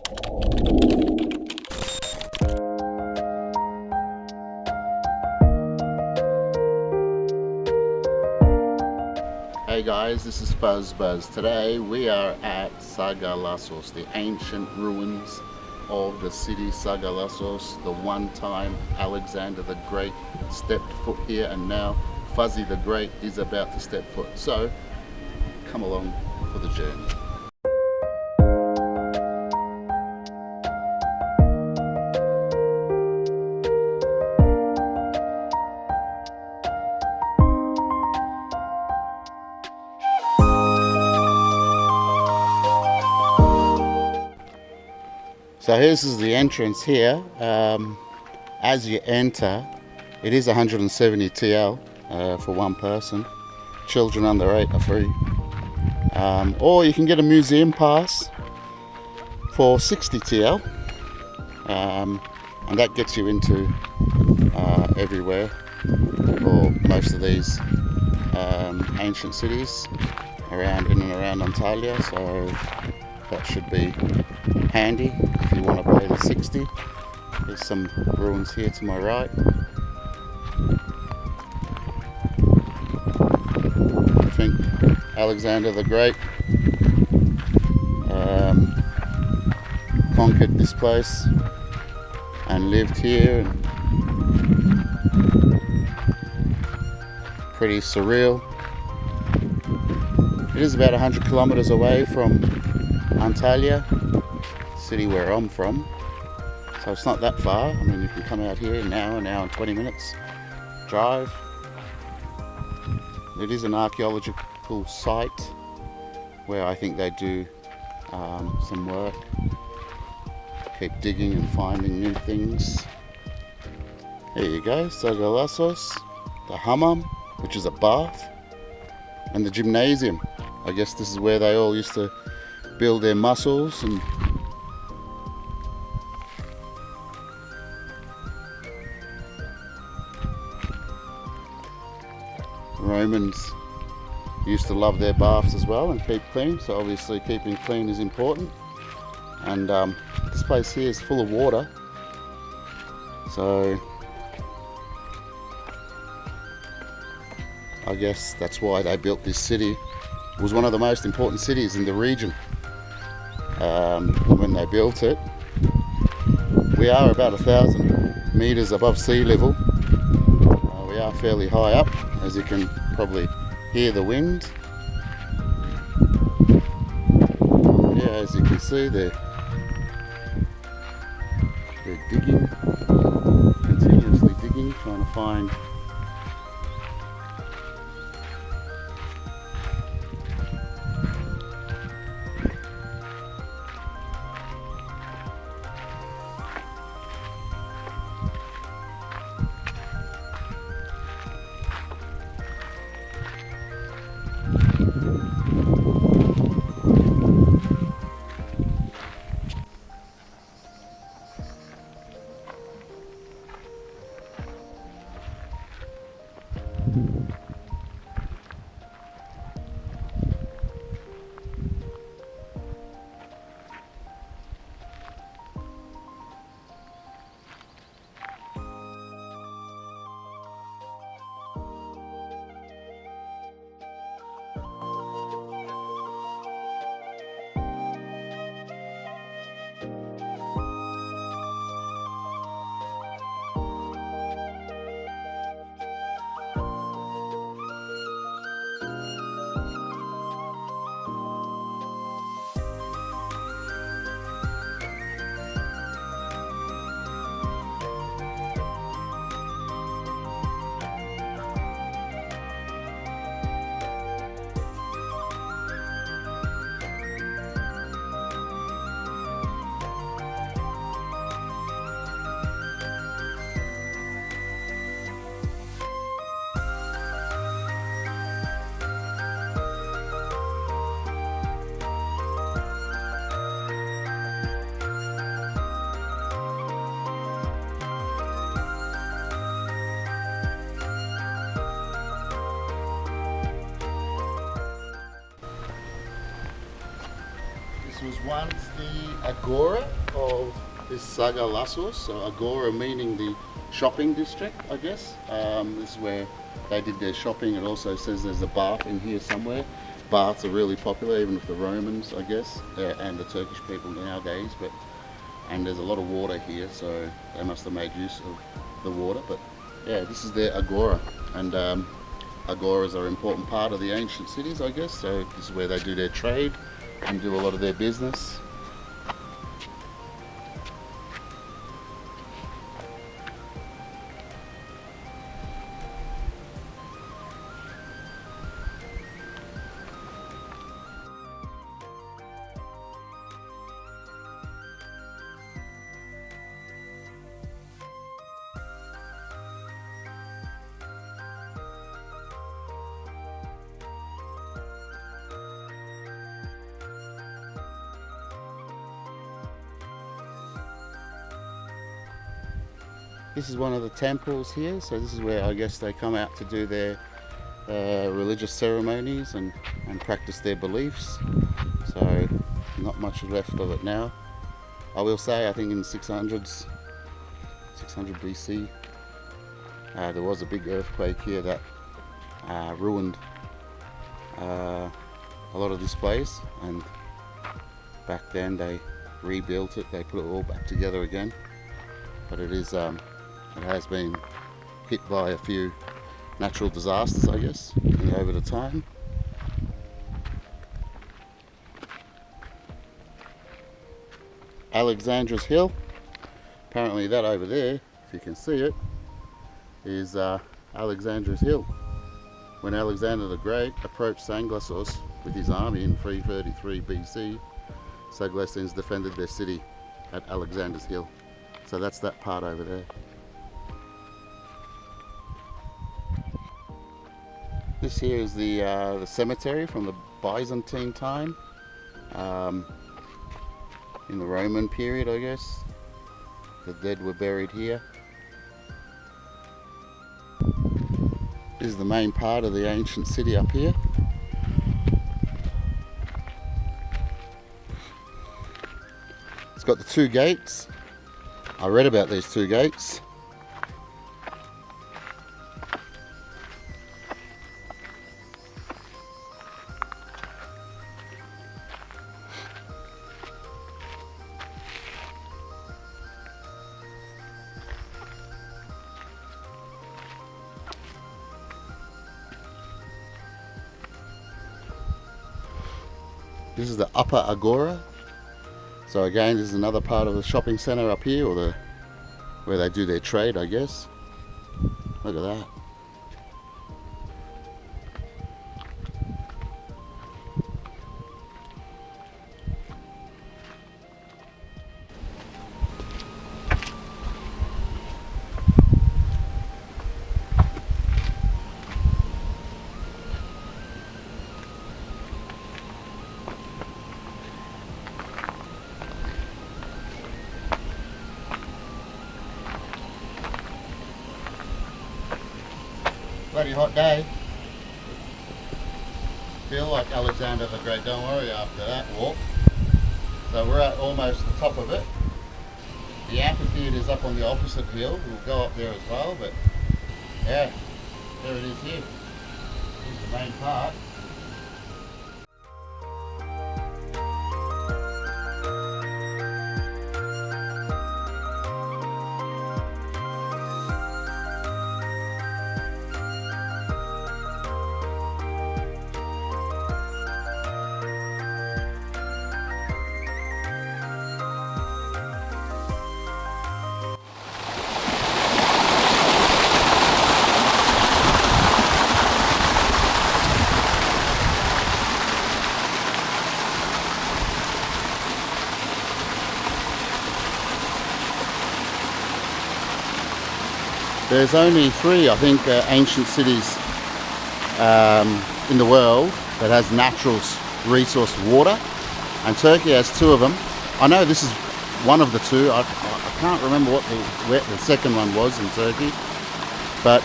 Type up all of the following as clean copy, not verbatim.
Hey guys, this is Buzz. Today we are at Sagalassos, the ancient ruins of the city Sagalassos. The one time Alexander the Great stepped foot here, and now Fuzzy the Great is about to step foot. So come along for the journey. So this is the entrance here. As you enter, it is 170 TL for one person. Children under 8 are free. Or you can get a museum pass for 60 TL. And that gets you into everywhere, or most of these ancient cities around in and around Antalya. So that should be handy if you want to pay the 60. There's some ruins here to my right. I think Alexander the Great conquered this place and lived here. And pretty surreal. It is about 100 kilometers away from Antalya, city where I'm from, so it's not that far. I mean, you can come out here in an hour and 20 minutes drive. It is an archaeological site where I think they do some work, keep digging and finding new things. There you go, Sagalassos, the hammam, which is a bath, and the gymnasium. I guess this is where they all used to build their muscles. And Romans used to love their baths as well and keep clean, so obviously keeping clean is important. And this place here is full of water, so I guess that's why they built this city. It was one of the most important cities in the region when they built it. We are about 1,000 meters above sea level. We are fairly high up, as you can probably hear the wind. Yeah, as you can see, they're digging, continuously digging, trying to find once the agora of this Sagalassos. So agora meaning the shopping district, I guess. This is where they did their shopping. It also says there's a bath in here somewhere. Baths are really popular, even with the Romans, I guess, and the Turkish people nowadays. And there's a lot of water here, so they must have made use of the water. But yeah, this is their agora, and agoras are an important part of the ancient cities, I guess. So this is where they do their trade and do a lot of their business. This is one of the temples here, so this is where I guess they come out to do their religious ceremonies and practice their beliefs. So not much left of it now. I will say, I think in 600 BC, there was a big earthquake here that ruined a lot of this place, and back then they rebuilt it, they put it all back together again. But it has been hit by a few natural disasters, I guess, over the time. Alexandra's Hill. Apparently that over there, if you can see it, is Alexandra's Hill. When Alexander the Great approached Sagalassos with his army in 333 BC, Sagalassos defended their city at Alexander's Hill. So that's that part over there. This here is the cemetery from the Byzantine time, in the Roman period, I guess. The dead were buried here. This is the main part of the ancient city up here. It's got the two gates. I read about these two gates. This is the upper agora. So again, this is another part of the shopping centre up here, or where they do their trade, I guess. Look at that. Bloody hot day. Feel like Alexander the Great, don't worry after that walk. So we're at almost the top of it. The amphitheatre is up on the opposite hill. We'll go up there as well, but yeah, there it is here. Here's the main part. There's only 3, I think, ancient cities in the world that has natural resource water, and Turkey has 2 of them. I know this is one of the 2. I can't remember what the second one was in Turkey, but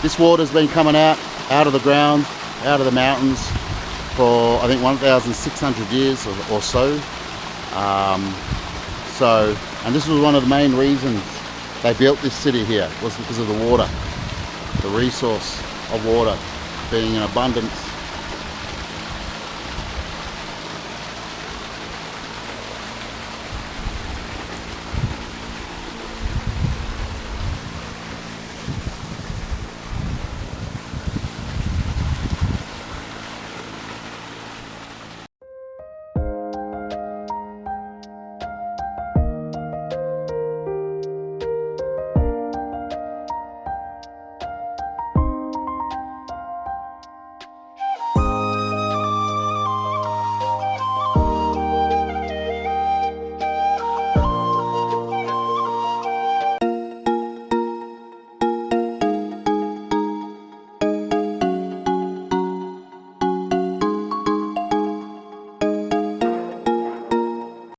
this water's been coming out of the ground, out of the mountains for I think 1,600 years or so. And this was one of the main reasons they built this city here, was because of the water, the resource of water being in abundance